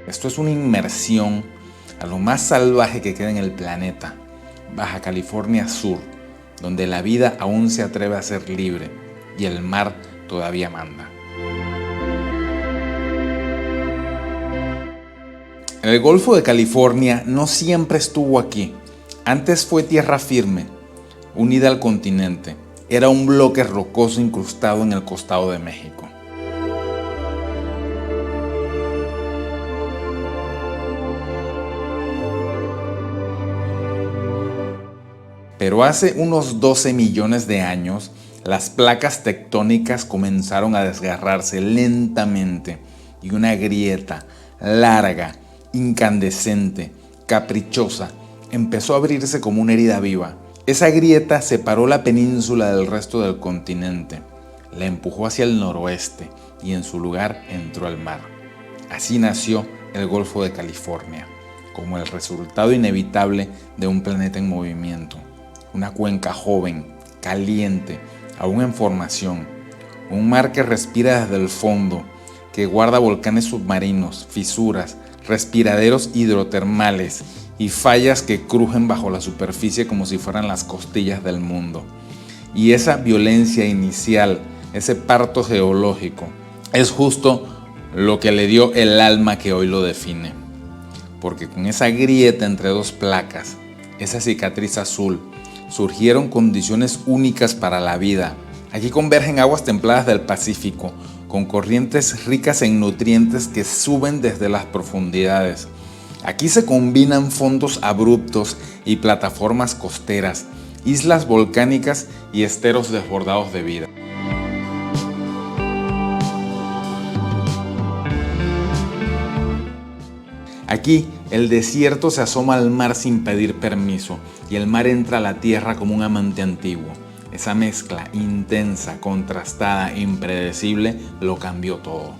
Esto es una inmersión a lo más salvaje que queda en el planeta, Baja California Sur, donde la vida aún se atreve a ser libre y el mar todavía manda. El Golfo de California no siempre estuvo aquí. Antes fue tierra firme, unida al continente. Era un bloque rocoso incrustado en el costado de México. Pero hace unos 12 millones de años, las placas tectónicas comenzaron a desgarrarse lentamente y una grieta larga, incandescente, caprichosa, empezó a abrirse como una herida viva. Esa grieta separó la península del resto del continente, la empujó hacia el noroeste y en su lugar entró el mar. Así nació el Golfo de California, como el resultado inevitable de un planeta en movimiento. Una cuenca joven, caliente, aún en formación. Un mar que respira desde el fondo, que guarda volcanes submarinos, fisuras, respiraderos hidrotermales y fallas que crujen bajo la superficie como si fueran las costillas del mundo. Y esa violencia inicial, ese parto geológico, es justo lo que le dio el alma que hoy lo define. Porque con esa grieta entre dos placas, esa cicatriz azul, surgieron condiciones únicas para la vida. Aquí convergen aguas templadas del Pacífico, con corrientes ricas en nutrientes que suben desde las profundidades. Aquí se combinan fondos abruptos y plataformas costeras, islas volcánicas y esteros desbordados de vida. Aquí el desierto se asoma al mar sin pedir permiso y el mar entra a la tierra como un amante antiguo. Esa mezcla intensa, contrastada, impredecible, lo cambió todo.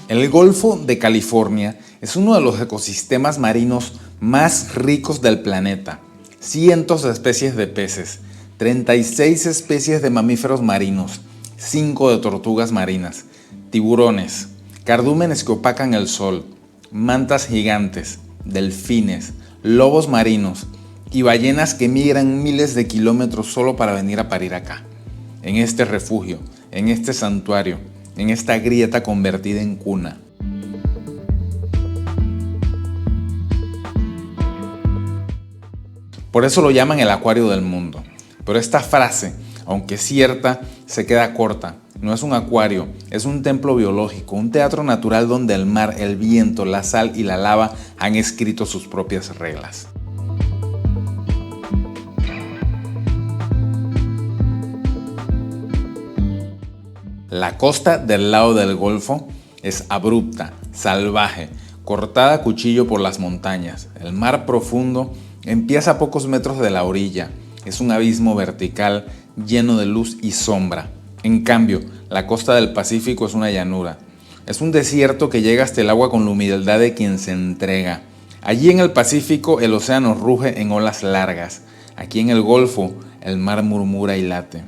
El Golfo de California es uno de los ecosistemas marinos más ricos del planeta. Cientos de especies de peces, 36 especies de mamíferos marinos, 5 de tortugas marinas, tiburones, cardúmenes que opacan el sol, mantas gigantes, delfines, lobos marinos y ballenas que migran miles de kilómetros solo para venir a parir acá, en este refugio, en este santuario, en esta grieta convertida en cuna. Por eso lo llaman el acuario del mundo. Pero esta frase, aunque cierta, se queda corta. No es un acuario, es un templo biológico, un teatro natural donde el mar, el viento, la sal y la lava han escrito sus propias reglas. La costa del lado del Golfo es abrupta, salvaje, cortada a cuchillo por las montañas. El mar profundo empieza a pocos metros de la orilla. Es un abismo vertical lleno de luz y sombra. En cambio, la costa del Pacífico es una llanura. Es un desierto que llega hasta el agua con la humildad de quien se entrega. Allí en el Pacífico el océano ruge en olas largas. Aquí en el Golfo el mar murmura y late.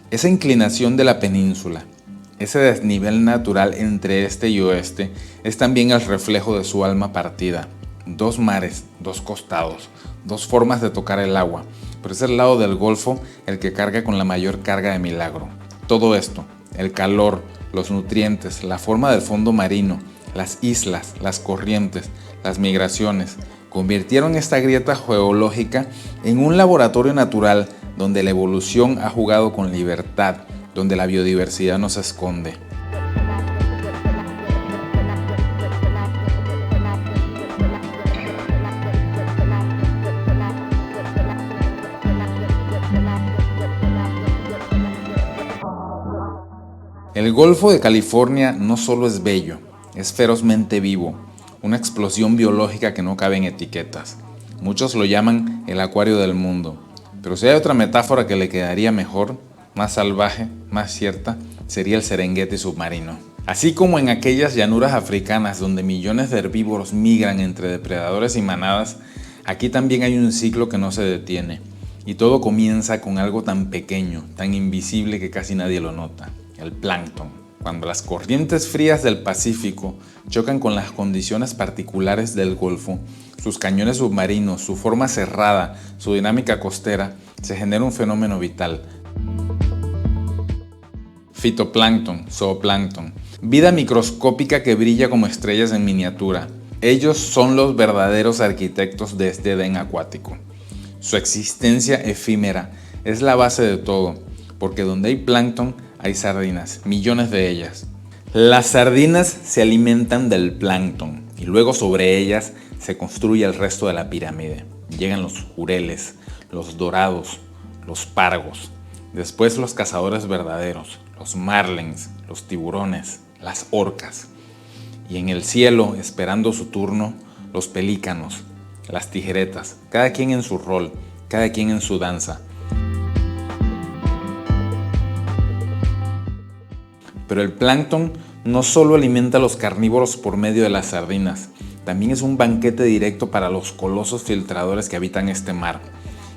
Esa inclinación de la península, ese desnivel natural entre este y oeste, es también el reflejo de su alma partida. Dos mares, dos costados, dos formas de tocar el agua, pero es el lado del Golfo el que carga con la mayor carga de milagro. Todo esto, el calor, los nutrientes, la forma del fondo marino, las islas, las corrientes, las migraciones, convirtieron esta grieta geológica en un laboratorio natural donde la evolución ha jugado con libertad, donde la biodiversidad no se esconde. El Golfo de California no solo es bello, es ferozmente vivo, una explosión biológica que no cabe en etiquetas. Muchos lo llaman el acuario del mundo, pero si hay otra metáfora que le quedaría mejor, más salvaje, más cierta, sería el Serengeti submarino. Así como en aquellas llanuras africanas donde millones de herbívoros migran entre depredadores y manadas, aquí también hay un ciclo que no se detiene. Y todo comienza con algo tan pequeño, tan invisible que casi nadie lo nota. el plancton. Cuando las corrientes frías del Pacífico chocan con las condiciones particulares del Golfo, sus cañones submarinos, su forma cerrada, su dinámica costera, se genera un fenómeno vital. Fitoplancton, zooplancton, vida microscópica que brilla como estrellas en miniatura. Ellos son los verdaderos arquitectos de este Edén acuático. Su existencia efímera es la base de todo, porque donde hay plancton hay sardinas, millones de ellas. Las sardinas se alimentan del plancton y luego sobre ellas se construye el resto de la pirámide. Llegan los jureles, los dorados, los pargos, después los cazadores verdaderos, los marlins, los tiburones, las orcas. Y en el cielo, esperando su turno, los pelícanos, las tijeretas, cada quien en su rol, cada quien en su danza. Pero el plancton no solo alimenta a los carnívoros por medio de las sardinas, también es un banquete directo para los colosos filtradores que habitan este mar,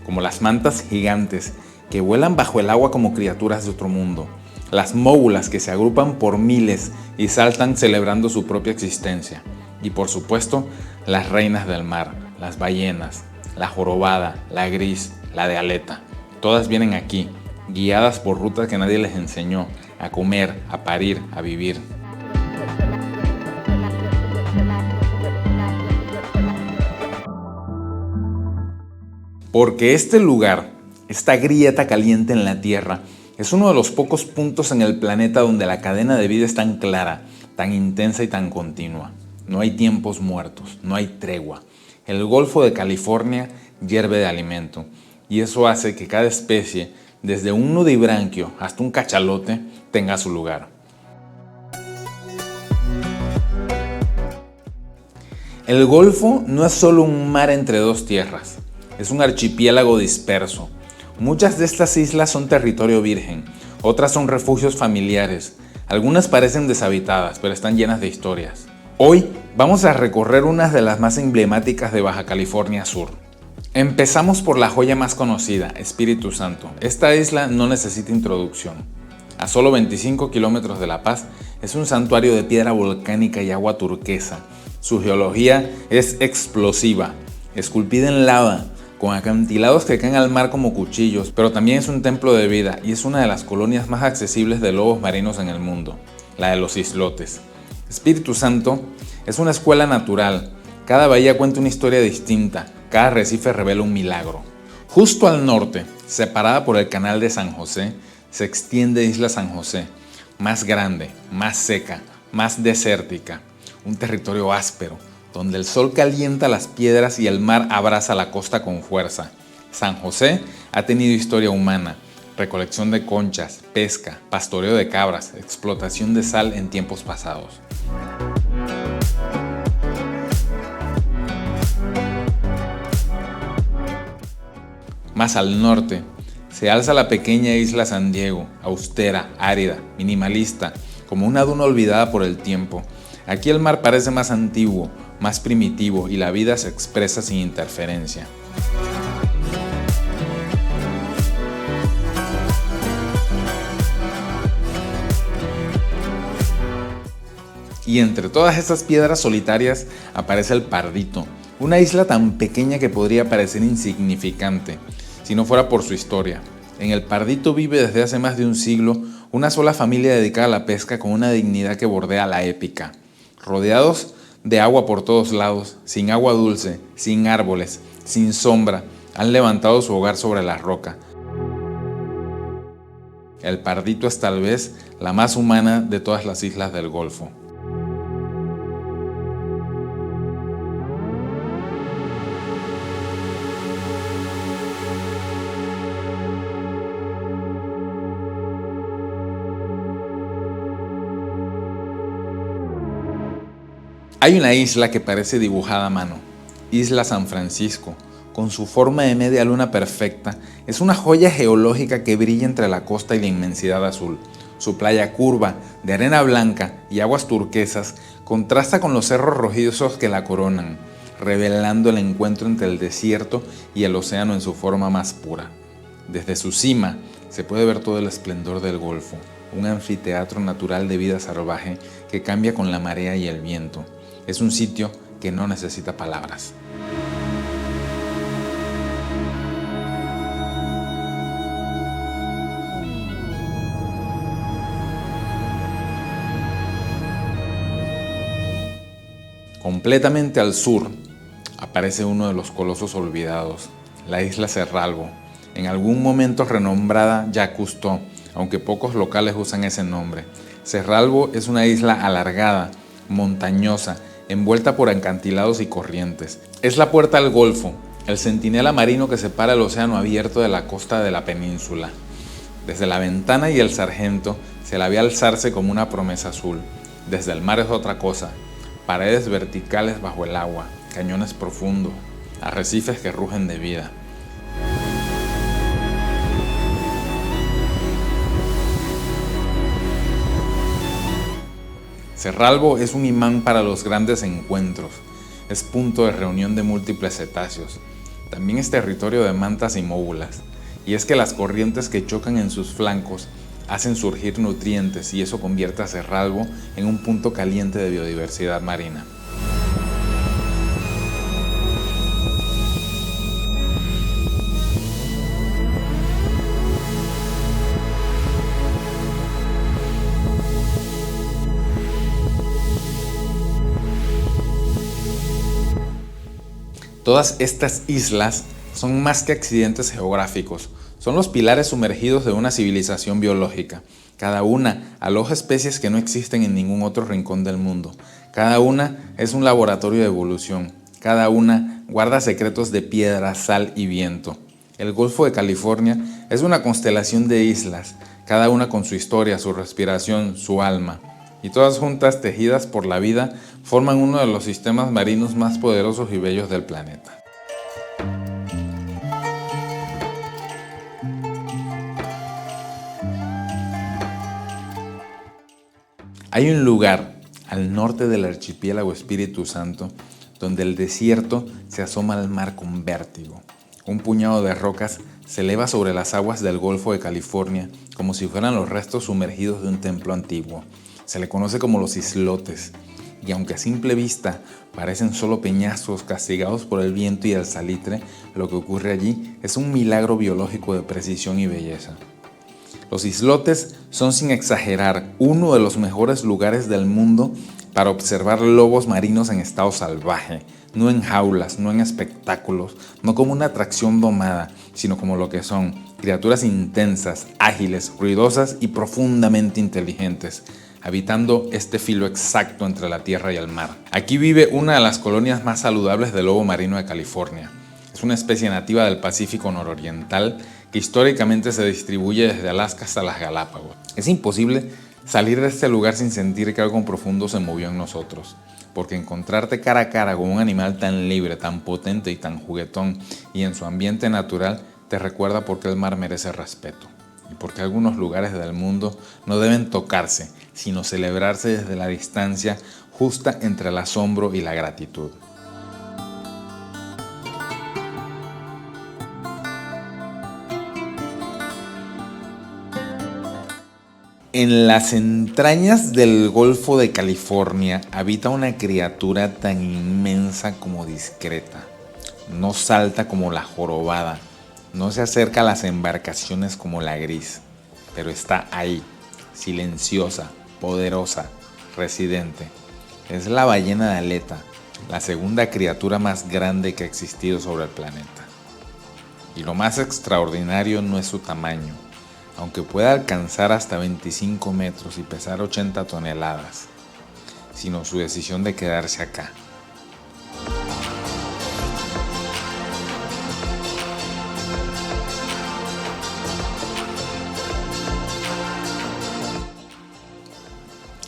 como las mantas gigantes que vuelan bajo el agua como criaturas de otro mundo, las móbulas que se agrupan por miles y saltan celebrando su propia existencia, y por supuesto las reinas del mar, las ballenas, la jorobada, la gris, la de aleta. Todas vienen aquí, guiadas por rutas que nadie les enseñó, a comer, a parir, a vivir. Porque este lugar, esta grieta caliente en la Tierra, es uno de los pocos puntos en el planeta donde la cadena de vida es tan clara, tan intensa y tan continua. No hay tiempos muertos, no hay tregua. El Golfo de California hierve de alimento, y eso hace que cada especie, desde un nudibranquio hasta un cachalote, tenga su lugar. El Golfo no es solo un mar entre dos tierras, es un archipiélago disperso. Muchas de estas islas son territorio virgen, otras son refugios familiares, algunas parecen deshabitadas, pero están llenas de historias. Hoy vamos a recorrer unas de las más emblemáticas de Baja California Sur. Empezamos por la joya más conocida, Espíritu Santo. Esta isla no necesita introducción. A solo 25 kilómetros de La Paz, es un santuario de piedra volcánica y agua turquesa. Su geología es explosiva, esculpida en lava, con acantilados que caen al mar como cuchillos, pero también es un templo de vida y es una de las colonias más accesibles de lobos marinos en el mundo, la de los islotes. Espíritu Santo es una escuela natural. Cada bahía cuenta una historia distinta, cada arrecife revela un milagro. Justo al norte, separada por el canal de San José, se extiende Isla San José, más grande, más seca, más desértica, un territorio áspero, donde el sol calienta las piedras y el mar abraza la costa con fuerza. San José ha tenido historia humana, recolección de conchas, pesca, pastoreo de cabras, explotación de sal en tiempos pasados. Más al norte, se alza la pequeña isla San Diego, austera, árida, minimalista, como una duna olvidada por el tiempo. Aquí el mar parece más antiguo, más primitivo y la vida se expresa sin interferencia. Y entre todas estas piedras solitarias aparece el Pardito, una isla tan pequeña que podría parecer insignificante, si no fuera por su historia. En el Pardito vive desde hace más de un siglo una sola familia dedicada a la pesca con una dignidad que bordea la épica. Rodeados de agua por todos lados, sin agua dulce, sin árboles, sin sombra, han levantado su hogar sobre la roca. El Pardito es tal vez la más humana de todas las islas del Golfo. Hay una isla que parece dibujada a mano, Isla San Francisco, con su forma de media luna perfecta, es una joya geológica que brilla entre la costa y la inmensidad azul. Su playa curva, de arena blanca y aguas turquesas, contrasta con los cerros rojizos que la coronan, revelando el encuentro entre el desierto y el océano en su forma más pura. Desde su cima se puede ver todo el esplendor del Golfo, un anfiteatro natural de vida salvaje que cambia con la marea y el viento. Es un sitio que no necesita palabras. Completamente al sur aparece uno de los colosos olvidados, la isla Cerralbo, en algún momento renombrada Jacques Cousteau, aunque pocos locales usan ese nombre. Cerralbo es una isla alargada, montañosa, envuelta por acantilados y corrientes. Es la puerta al Golfo, el centinela marino que separa el océano abierto de la costa de la península. Desde la ventana y el sargento se la ve alzarse como una promesa azul. Desde el mar es otra cosa. Paredes verticales bajo el agua, cañones profundos, arrecifes que rugen de vida. Cerralbo es un imán para los grandes encuentros, es punto de reunión de múltiples cetáceos. También es territorio de mantas y móbulas, y es que las corrientes que chocan en sus flancos hacen surgir nutrientes y eso convierte a Cerralbo en un punto caliente de biodiversidad marina. Todas estas islas son más que accidentes geográficos, son los pilares sumergidos de una civilización biológica. Cada una aloja especies que no existen en ningún otro rincón del mundo. Cada una es un laboratorio de evolución. Cada una guarda secretos de piedra, sal y viento. El Golfo de California es una constelación de islas, cada una con su historia, su respiración, su alma. Y todas juntas, tejidas por la vida, forman uno de los sistemas marinos más poderosos y bellos del planeta. Hay un lugar al norte del archipiélago Espíritu Santo donde el desierto se asoma al mar con vértigo. Un puñado de rocas se eleva sobre las aguas del Golfo de California como si fueran los restos sumergidos de un templo antiguo. Se le conoce como los islotes, y aunque a simple vista parecen solo peñascos castigados por el viento y el salitre, lo que ocurre allí es un milagro biológico de precisión y belleza. Los islotes son, sin exagerar, uno de los mejores lugares del mundo para observar lobos marinos en estado salvaje, no en jaulas, no en espectáculos, no como una atracción domada, sino como lo que son, criaturas intensas, ágiles, ruidosas y profundamente inteligentes, habitando este filo exacto entre la tierra y el mar. Aquí vive una de las colonias más saludables de lobo marino de California. Es una especie nativa del Pacífico nororiental que históricamente se distribuye desde Alaska hasta las Galápagos. Es imposible salir de este lugar sin sentir que algo profundo se movió en nosotros, porque encontrarte cara a cara con un animal tan libre, tan potente y tan juguetón y en su ambiente natural te recuerda por qué el mar merece respeto y por qué algunos lugares del mundo no deben tocarse, sino celebrarse desde la distancia justa entre el asombro y la gratitud. En las entrañas del Golfo de California habita una criatura tan inmensa como discreta. No salta como la jorobada, no se acerca a las embarcaciones como la gris, pero está ahí, silenciosa, poderosa, residente. Es la ballena de aleta, la segunda criatura más grande que ha existido sobre el planeta. Y lo más extraordinario no es su tamaño, aunque pueda alcanzar hasta 25 metros y pesar 80 toneladas, sino su decisión de quedarse acá.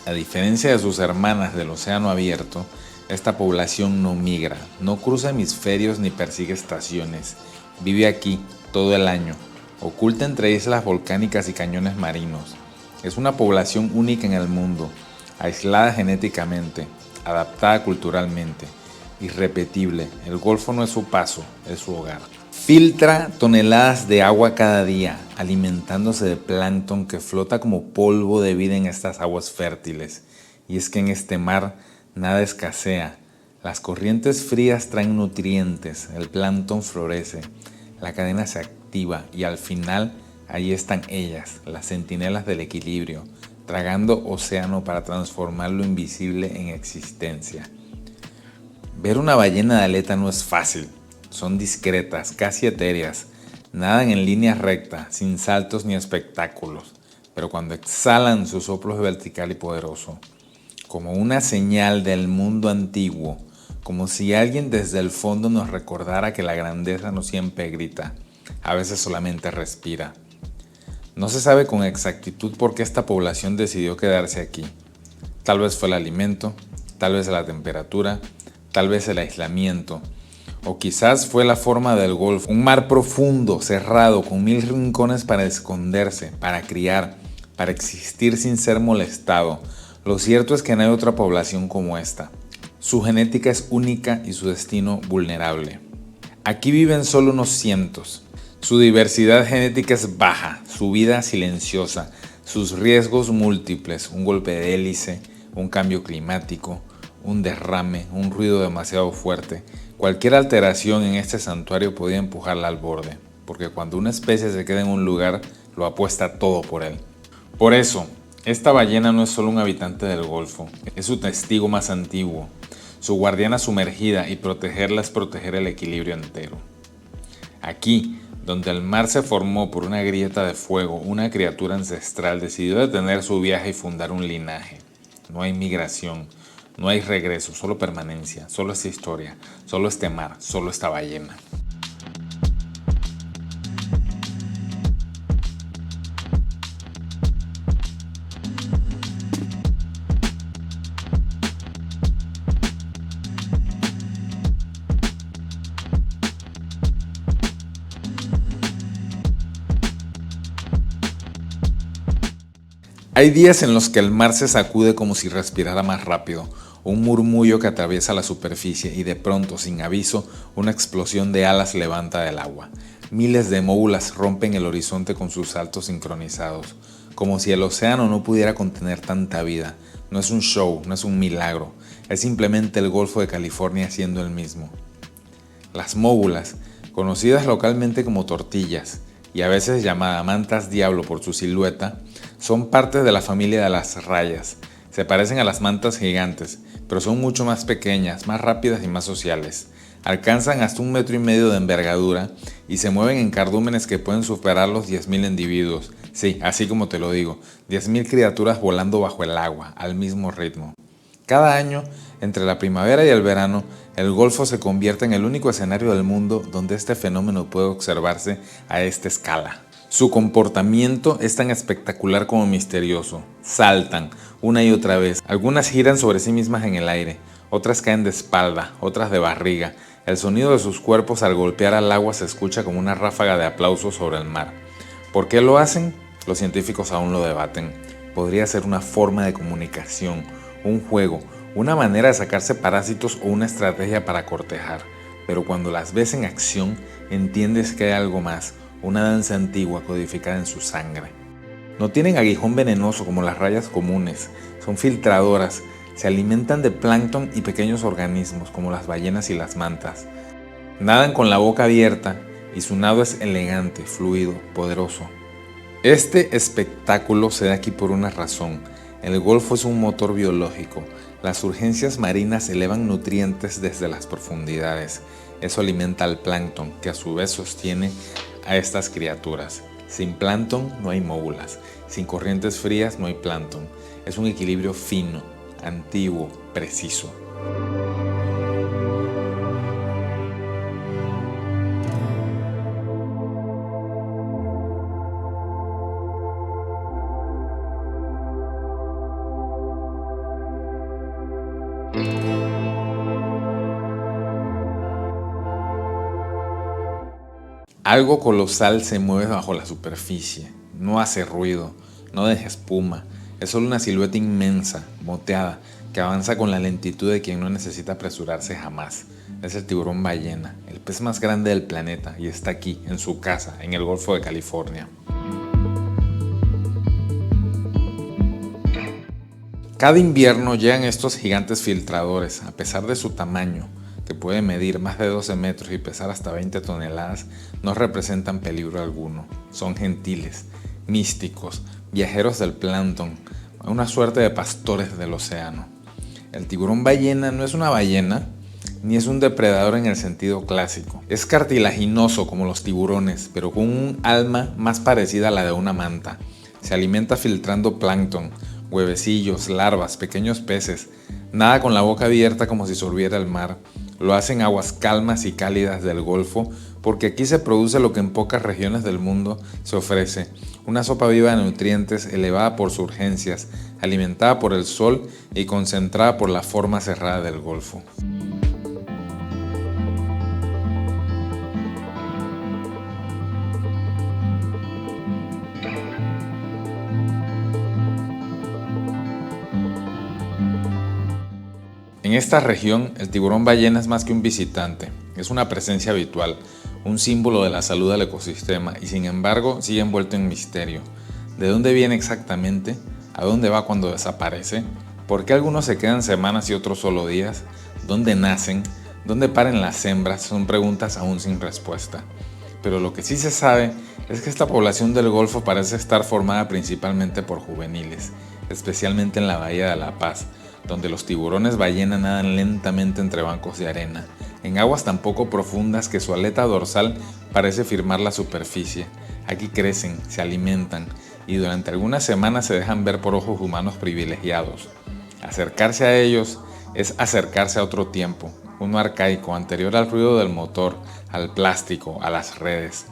A diferencia de sus hermanas del océano abierto, esta población no migra, no cruza hemisferios ni persigue estaciones. Vive aquí todo el año, oculta entre islas volcánicas y cañones marinos. Es una población única en el mundo, aislada genéticamente, adaptada culturalmente, irrepetible. El Golfo no es su paso, es su hogar. Filtra toneladas de agua cada día, alimentándose de plancton que flota como polvo de vida en estas aguas fértiles. Y es que en este mar nada escasea. Las corrientes frías traen nutrientes, el plancton florece, la cadena se activa y al final allí están ellas, las centinelas del equilibrio, tragando océano para transformar lo invisible en existencia. Ver una ballena de aleta no es fácil. Son discretas, casi etéreas, nadan en línea recta, sin saltos ni espectáculos, pero cuando exhalan su soplo es vertical y poderoso, como una señal del mundo antiguo, como si alguien desde el fondo nos recordara que la grandeza no siempre grita, a veces solamente respira. No se sabe con exactitud por qué esta población decidió quedarse aquí. Tal vez fue el alimento, tal vez la temperatura, tal vez el aislamiento, o quizás fue la forma del Golfo, un mar profundo, cerrado, con 1000 rincones para esconderse, para criar, para existir sin ser molestado. Lo cierto es que no hay otra población como esta. Su genética es única y su destino vulnerable. Aquí viven solo unos cientos. Su diversidad genética es baja, su vida silenciosa, sus riesgos múltiples, un golpe de hélice, un cambio climático, un derrame, un ruido demasiado fuerte. Cualquier alteración en este santuario podía empujarla al borde, porque cuando una especie se queda en un lugar, lo apuesta todo por él. Por eso, esta ballena no es solo un habitante del Golfo, es su testigo más antiguo, su guardiana sumergida, y protegerla es proteger el equilibrio entero. Aquí, donde el mar se formó por una grieta de fuego, una criatura ancestral decidió detener su viaje y fundar un linaje. No hay migración, no hay regreso, solo permanencia, solo esta historia, solo este mar, solo esta ballena. Hay días en los que el mar se sacude como si respirara más rápido, un murmullo que atraviesa la superficie y de pronto, sin aviso, una explosión de alas levanta del agua. Miles de móbulas rompen el horizonte con sus saltos sincronizados, como si el océano no pudiera contener tanta vida. No es un show, no es un milagro, es simplemente el Golfo de California siendo el mismo. Las móbulas, conocidas localmente como tortillas, y a veces llamadas mantas diablo por su silueta, son parte de la familia de las rayas. Se parecen a las mantas gigantes, pero son mucho más pequeñas, más rápidas y más sociales. Alcanzan hasta 1,5 metros de envergadura y se mueven en cardúmenes que pueden superar los 10.000 individuos. Sí, así como te lo digo, 10.000 criaturas volando bajo el agua, al mismo ritmo. Cada año, entre la primavera y el verano, el Golfo se convierte en el único escenario del mundo donde este fenómeno puede observarse a esta escala. Su comportamiento es tan espectacular como misterioso. Saltan una y otra vez. Algunas giran sobre sí mismas en el aire, otras caen de espalda, otras de barriga. El sonido de sus cuerpos al golpear al agua se escucha como una ráfaga de aplausos sobre el mar. ¿Por qué lo hacen? Los científicos aún lo debaten. Podría ser una forma de comunicación, un juego, una manera de sacarse parásitos o una estrategia para cortejar. Pero cuando las ves en acción, entiendes que hay algo más, una danza antigua codificada en su sangre. No tienen aguijón venenoso como las rayas comunes, son filtradoras, se alimentan de plancton y pequeños organismos como las ballenas y las mantas. Nadan con la boca abierta y su nado es elegante, fluido, poderoso. Este espectáculo se da aquí por una razón. El Golfo es un motor biológico. Las urgencias marinas elevan nutrientes desde las profundidades. Eso alimenta al plancton, que a su vez sostiene a estas criaturas. Sin plancton no hay móbulas, sin corrientes frías no hay plancton. Es un equilibrio fino, antiguo, preciso. Algo colosal se mueve bajo la superficie, no hace ruido, no deja espuma, es solo una silueta inmensa, moteada, que avanza con la lentitud de quien no necesita apresurarse jamás. es el tiburón ballena, el pez más grande del planeta, y está aquí, en su casa, en el Golfo de California. Cada invierno llegan estos gigantes filtradores. A pesar de su tamaño, que puede medir más de 12 metros y pesar hasta 20 toneladas, no representan peligro alguno. Son gentiles, místicos, viajeros del plancton, una suerte de pastores del océano. El tiburón ballena no es una ballena, ni es un depredador en el sentido clásico. Es cartilaginoso como los tiburones, pero con un alma más parecida a la de una manta. Se alimenta filtrando plancton, huevecillos, larvas, pequeños peces. Nada con la boca abierta como si sorbiera el mar. Lo hace en aguas calmas y cálidas del Golfo, porque aquí se produce lo que en pocas regiones del mundo se ofrece: una sopa viva de nutrientes elevada por sus urgencias, alimentada por el sol y concentrada por la forma cerrada del Golfo. En esta región, el tiburón ballena es más que un visitante, es una presencia habitual, un símbolo de la salud del ecosistema y sin embargo sigue envuelto en misterio. ¿De dónde viene exactamente? ¿A dónde va cuando desaparece? ¿Por qué algunos se quedan semanas y otros solo días? ¿Dónde nacen? ¿Dónde paren las hembras? Son preguntas aún sin respuesta. Pero lo que sí se sabe es que esta población del Golfo parece estar formada principalmente por juveniles, especialmente en la Bahía de La Paz, donde los tiburones ballena nadan lentamente entre bancos de arena, en aguas tan poco profundas que su aleta dorsal parece firmar la superficie. Aquí crecen, se alimentan y durante algunas semanas se dejan ver por ojos humanos privilegiados. Acercarse a ellos es acercarse a otro tiempo, uno arcaico, anterior al ruido del motor, al plástico, a las redes.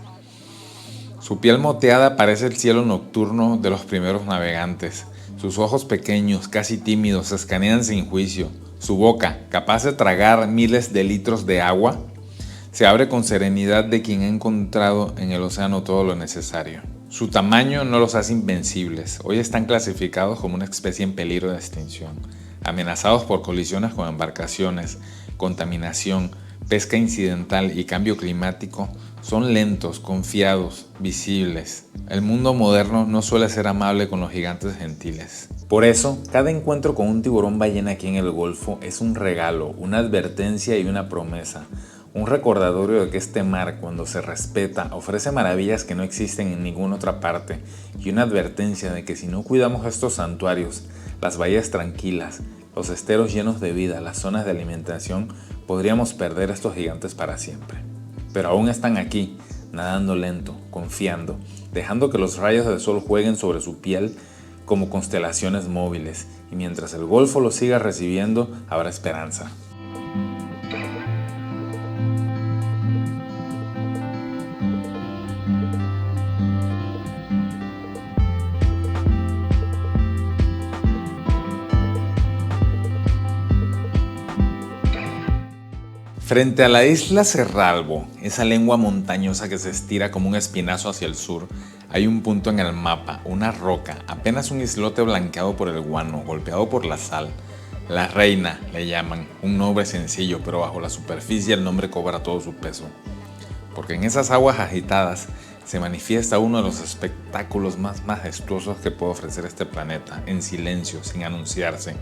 Su piel moteada parece el cielo nocturno de los primeros navegantes. Sus ojos pequeños, casi tímidos, escanean sin juicio. Su boca, capaz de tragar miles de litros de agua, se abre con serenidad de quien ha encontrado en el océano todo lo necesario. Su tamaño no los hace invencibles. Hoy están clasificados como una especie en peligro de extinción, amenazados por colisiones con embarcaciones, contaminación, pesca incidental y cambio climático. Son lentos, confiados, visibles. El mundo moderno no suele ser amable con los gigantes gentiles. Por eso, cada encuentro con un tiburón ballena aquí en el Golfo es un regalo, una advertencia y una promesa. Un recordatorio de que este mar, cuando se respeta, ofrece maravillas que no existen en ninguna otra parte, y una advertencia de que si no cuidamos estos santuarios, las bahías tranquilas, los esteros llenos de vida, las zonas de alimentación, podríamos perder a estos gigantes para siempre. Pero aún están aquí, nadando lento, confiando, dejando que los rayos del sol jueguen sobre su piel como constelaciones móviles, y mientras el Golfo los siga recibiendo, habrá esperanza. Frente a la isla Cerralbo, esa lengua montañosa que se estira como un espinazo hacia el sur, hay un punto en el mapa, una roca, apenas un islote blanqueado por el guano, golpeado por la sal. La Reina le llaman, un nombre sencillo, pero bajo la superficie el nombre cobra todo su peso. Porque en esas aguas agitadas se manifiesta uno de los espectáculos más majestuosos que puede ofrecer este planeta, en silencio, sin anunciarse,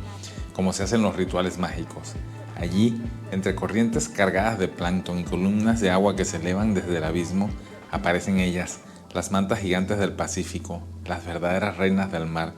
como se hacen los rituales mágicos. Allí, entre corrientes cargadas de plancton y columnas de agua que se elevan desde el abismo, aparecen ellas, las mantas gigantes del Pacífico, las verdaderas reinas del mar.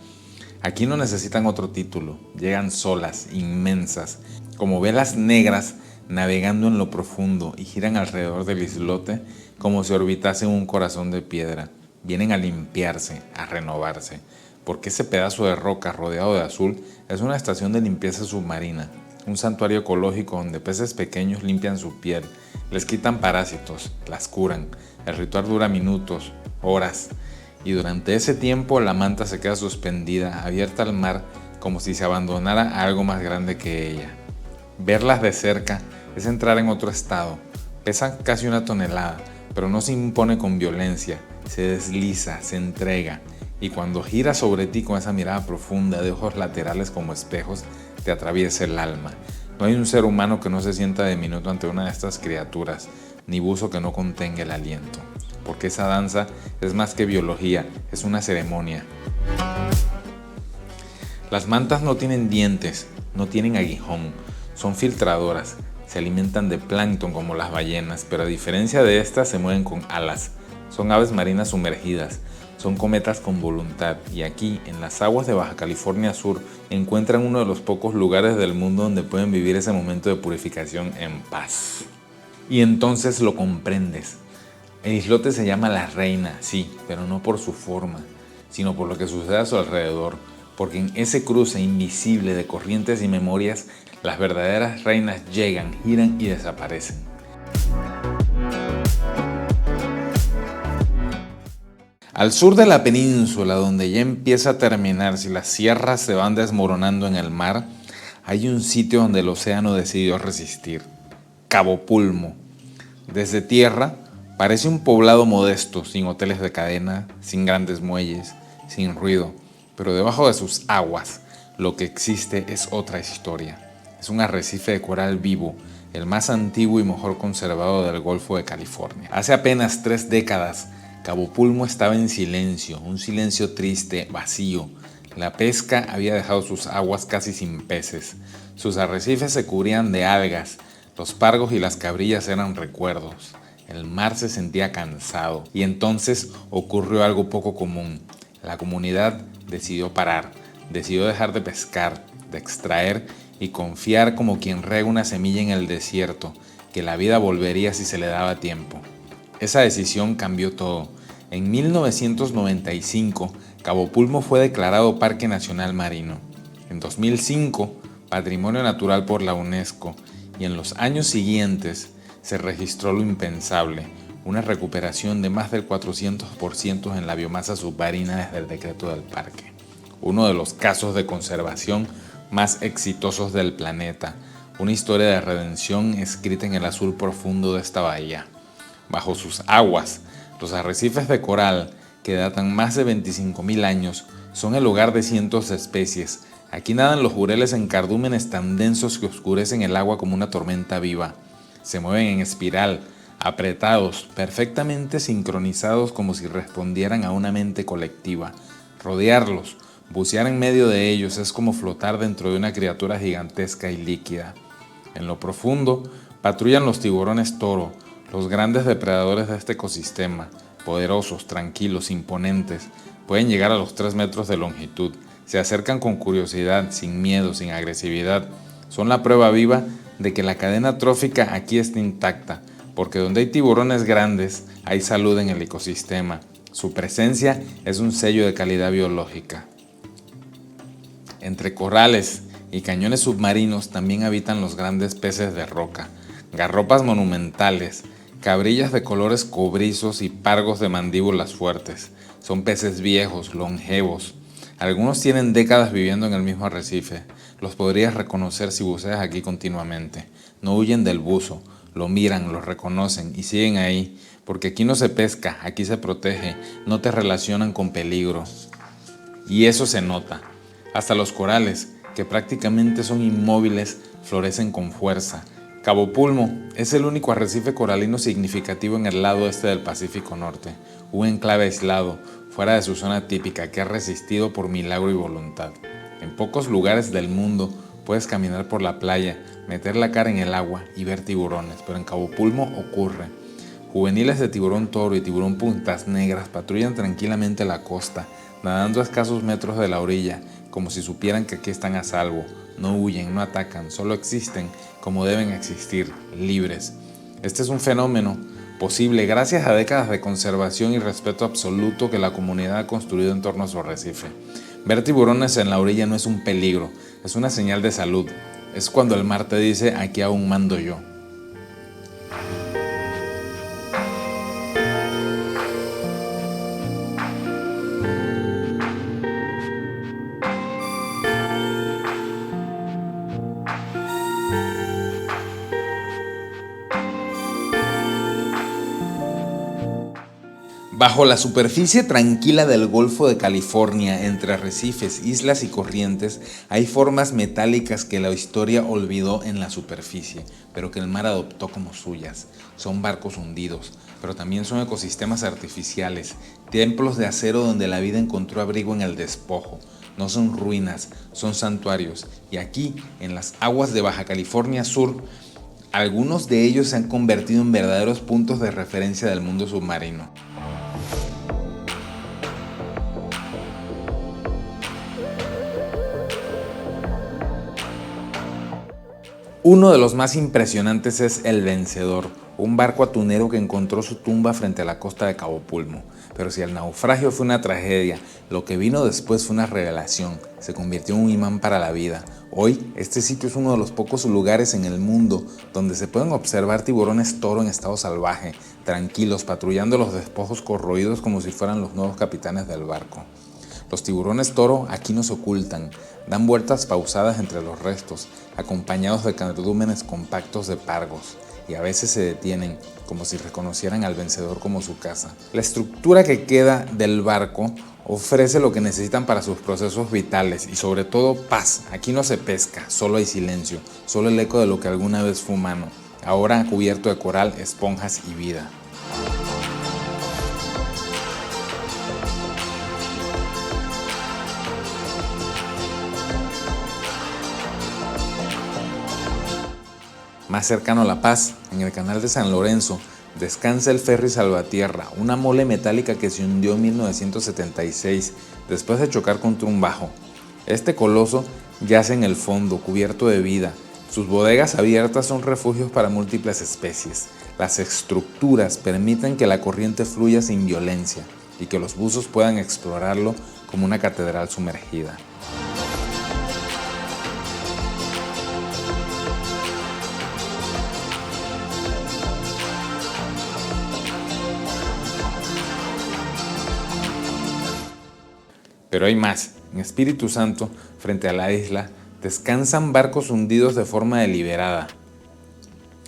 Aquí no necesitan otro título, llegan solas, inmensas, como velas negras navegando en lo profundo y giran alrededor del islote como si orbitasen un corazón de piedra. Vienen a limpiarse, a renovarse, porque ese pedazo de roca rodeado de azul es una estación de limpieza submarina. Un santuario ecológico donde peces pequeños limpian su piel, les quitan parásitos, las curan. El ritual dura minutos, horas, y durante ese tiempo la manta se queda suspendida, abierta al mar, como si se abandonara a algo más grande que ella. Verlas de cerca es entrar en otro estado. Pesan casi 1 tonelada, pero no se impone con violencia, se desliza, se entrega, y cuando gira sobre ti con esa mirada profunda de ojos laterales como espejos, te atraviesa el alma. No hay un ser humano que no se sienta diminuto ante una de estas criaturas, ni buzo que no contenga el aliento, porque esa danza es más que biología, es una ceremonia. Las mantas no tienen dientes, no tienen aguijón, son filtradoras, se alimentan de plancton como las ballenas, pero a diferencia de estas se mueven con alas. Son aves marinas sumergidas, son cometas con voluntad y aquí, en las aguas de Baja California Sur, encuentran uno de los pocos lugares del mundo donde pueden vivir ese momento de purificación en paz. Y entonces lo comprendes. El islote se llama La Reina, sí, pero no por su forma, sino por lo que sucede a su alrededor, porque en ese cruce invisible de corrientes y memorias, las verdaderas reinas llegan, giran y desaparecen. Al sur de la península, donde ya empieza a terminar si las sierras se van desmoronando en el mar, hay un sitio donde el océano decidió resistir, Cabo Pulmo. Desde tierra, parece un poblado modesto, sin hoteles de cadena, sin grandes muelles, sin ruido, pero debajo de sus aguas, lo que existe es otra historia. Es un arrecife de coral vivo, el más antiguo y mejor conservado del Golfo de California. Hace apenas 3 décadas, Cabo Pulmo estaba en silencio, un silencio triste, vacío. La pesca había dejado sus aguas casi sin peces. Sus arrecifes se cubrían de algas. Los pargos y las cabrillas eran recuerdos. El mar se sentía cansado. Y entonces ocurrió algo poco común. La comunidad decidió parar. Decidió dejar de pescar, de extraer y confiar como quien riega una semilla en el desierto, que la vida volvería si se le daba tiempo. Esa decisión cambió todo. En 1995, Cabo Pulmo fue declarado Parque Nacional Marino. En 2005, Patrimonio Natural por la UNESCO. Y en los años siguientes se registró lo impensable, una recuperación de más del 400% en la biomasa submarina desde el decreto del parque. Uno de los casos de conservación más exitosos del planeta, una historia de redención escrita en el azul profundo de esta bahía. Bajo sus aguas, los arrecifes de coral, que datan más de 25.000 años, son el hogar de cientos de especies. Aquí nadan los jureles en cardúmenes tan densos que oscurecen el agua como una tormenta viva. Se mueven en espiral, apretados, perfectamente sincronizados como si respondieran a una mente colectiva. Rodearlos, bucear en medio de ellos es como flotar dentro de una criatura gigantesca y líquida. En lo profundo, patrullan los tiburones toro, los grandes depredadores de este ecosistema, poderosos, tranquilos, imponentes, pueden llegar a los 3 metros de longitud, se acercan con curiosidad, sin miedo, sin agresividad. Son la prueba viva de que la cadena trófica aquí está intacta, porque donde hay tiburones grandes, hay salud en el ecosistema. Su presencia es un sello de calidad biológica. Entre corales y cañones submarinos también habitan los grandes peces de roca, garropas monumentales, cabrillas de colores cobrizos y pargos de mandíbulas fuertes. Son peces viejos, longevos. Algunos tienen décadas viviendo en el mismo arrecife. Los podrías reconocer si buceas aquí continuamente. No huyen del buzo, lo miran, lo reconocen y siguen ahí, porque aquí no se pesca, aquí se protege, no te relacionan con peligro. Y eso se nota. Hasta los corales, que prácticamente son inmóviles, florecen con fuerza. Cabo Pulmo es el único arrecife coralino significativo en el lado este del Pacífico Norte, un enclave aislado, fuera de su zona típica, que ha resistido por milagro y voluntad. En pocos lugares del mundo puedes caminar por la playa, meter la cara en el agua y ver tiburones, pero en Cabo Pulmo ocurre. Juveniles de tiburón toro y tiburón puntas negras patrullan tranquilamente la costa, nadando a escasos metros de la orilla, como si supieran que aquí están a salvo. No huyen, no atacan, solo existen como deben existir, libres. Este es un fenómeno posible gracias a décadas de conservación y respeto absoluto que la comunidad ha construido en torno a su arrecife. Ver tiburones en la orilla no es un peligro, es una señal de salud. Es cuando el mar te dice: aquí aún mando yo. Bajo la superficie tranquila del Golfo de California, entre arrecifes, islas y corrientes, hay formas metálicas que la historia olvidó en la superficie, pero que el mar adoptó como suyas. Son barcos hundidos, pero también son ecosistemas artificiales, templos de acero donde la vida encontró abrigo en el despojo. No son ruinas, son santuarios. Y aquí, en las aguas de Baja California Sur, algunos de ellos se han convertido en verdaderos puntos de referencia del mundo submarino. Uno de los más impresionantes es el Vencedor, un barco atunero que encontró su tumba frente a la costa de Cabo Pulmo. Pero si el naufragio fue una tragedia, lo que vino después fue una revelación. Se convirtió en un imán para la vida. Hoy, este sitio es uno de los pocos lugares en el mundo donde se pueden observar tiburones toro en estado salvaje, tranquilos, patrullando los despojos corroídos como si fueran los nuevos capitanes del barco. Los tiburones toro aquí no se ocultan, dan vueltas pausadas entre los restos, acompañados de cardúmenes compactos de pargos, y a veces se detienen, como si reconocieran al Vencedor como su casa. La estructura que queda del barco ofrece lo que necesitan para sus procesos vitales y sobre todo paz. Aquí no se pesca, solo hay silencio, solo el eco de lo que alguna vez fue humano, ahora cubierto de coral, esponjas y vida. Más cercano a La Paz, en el canal de San Lorenzo, descansa el ferry Salvatierra, una mole metálica que se hundió en 1976 después de chocar contra un bajo. Este coloso yace en el fondo, cubierto de vida. Sus bodegas abiertas son refugios para múltiples especies. Las estructuras permiten que la corriente fluya sin violencia y que los buzos puedan explorarlo como una catedral sumergida. Pero hay más. En Espíritu Santo, frente a la isla, descansan barcos hundidos de forma deliberada.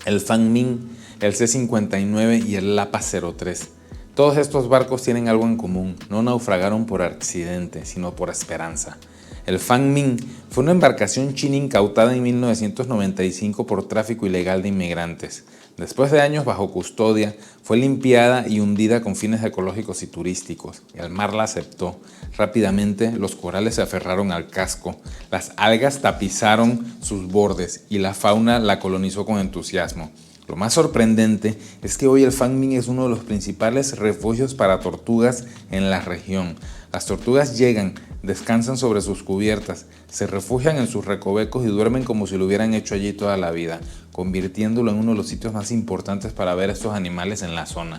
El Fan Minh, el C-59 y el Lapa 03. Todos estos barcos tienen algo en común. No naufragaron por accidente, sino por esperanza. El Fan Minh fue una embarcación china incautada en 1995 por tráfico ilegal de inmigrantes. Después de años bajo custodia, fue limpiada y hundida con fines ecológicos y turísticos. El mar la aceptó. Rápidamente, los corales se aferraron al casco, las algas tapizaron sus bordes y la fauna la colonizó con entusiasmo. Lo más sorprendente es que hoy el Fan Minh es uno de los principales refugios para tortugas en la región. Las tortugas llegan, descansan sobre sus cubiertas, se refugian en sus recovecos y duermen como si lo hubieran hecho allí toda la vida, convirtiéndolo en uno de los sitios más importantes para ver estos animales en la zona.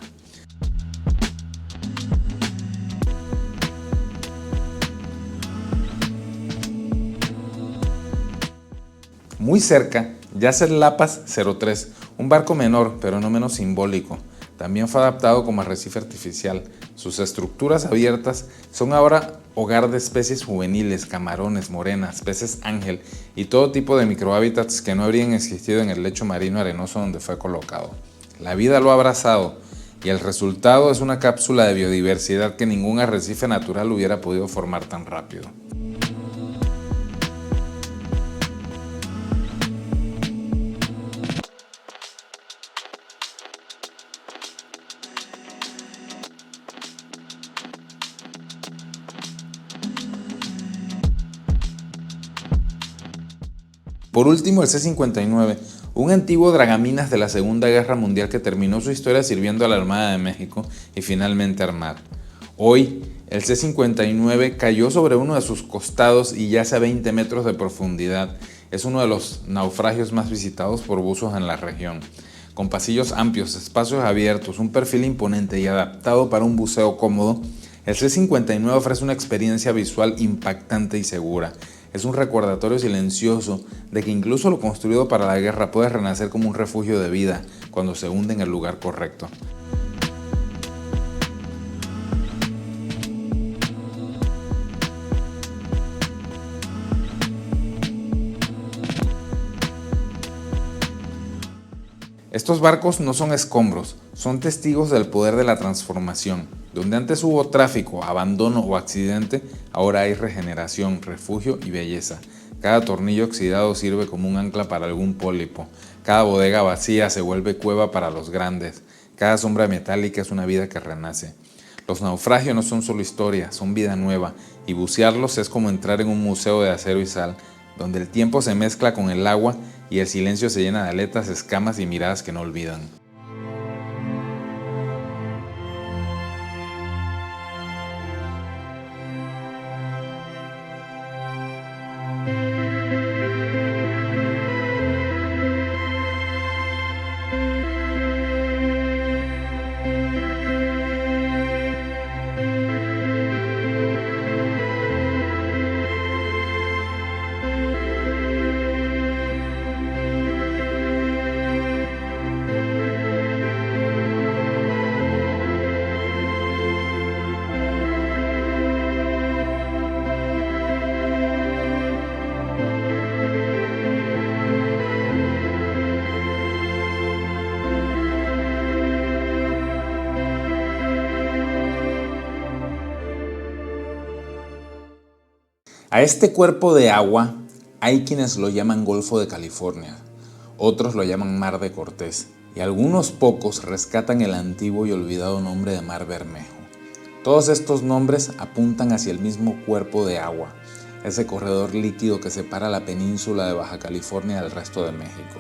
Muy cerca yace el Lapas 03, un barco menor pero no menos simbólico. También fue adaptado como arrecife artificial. Sus estructuras abiertas son ahora hogar de especies juveniles, camarones, morenas, peces ángel y todo tipo de microhábitats que no habrían existido en el lecho marino arenoso donde fue colocado. La vida lo ha abrazado y el resultado es una cápsula de biodiversidad que ningún arrecife natural hubiera podido formar tan rápido. Por último, el C-59, un antiguo dragaminas de la Segunda Guerra Mundial que terminó su historia sirviendo a la Armada de México y finalmente a armar. Hoy, el C-59 cayó sobre uno de sus costados y yace a 20 metros de profundidad. Es uno de los naufragios más visitados por buzos en la región. Con pasillos amplios, espacios abiertos, un perfil imponente y adaptado para un buceo cómodo, el C-59 ofrece una experiencia visual impactante y segura. Es un recordatorio silencioso de que incluso lo construido para la guerra puede renacer como un refugio de vida cuando se hunde en el lugar correcto. Estos barcos no son escombros, son testigos del poder de la transformación. Donde antes hubo tráfico, abandono o accidente, ahora hay regeneración, refugio y belleza. Cada tornillo oxidado sirve como un ancla para algún pólipo. Cada bodega vacía se vuelve cueva para los grandes. Cada sombra metálica es una vida que renace. Los naufragios no son solo historia, son vida nueva, y bucearlos es como entrar en un museo de acero y sal, donde el tiempo se mezcla con el agua y el silencio se llena de aletas, escamas y miradas que no olvidan. A este cuerpo de agua hay quienes lo llaman Golfo de California, otros lo llaman Mar de Cortés y algunos pocos rescatan el antiguo y olvidado nombre de Mar Bermejo. Todos estos nombres apuntan hacia el mismo cuerpo de agua, ese corredor líquido que separa la península de Baja California del resto de México.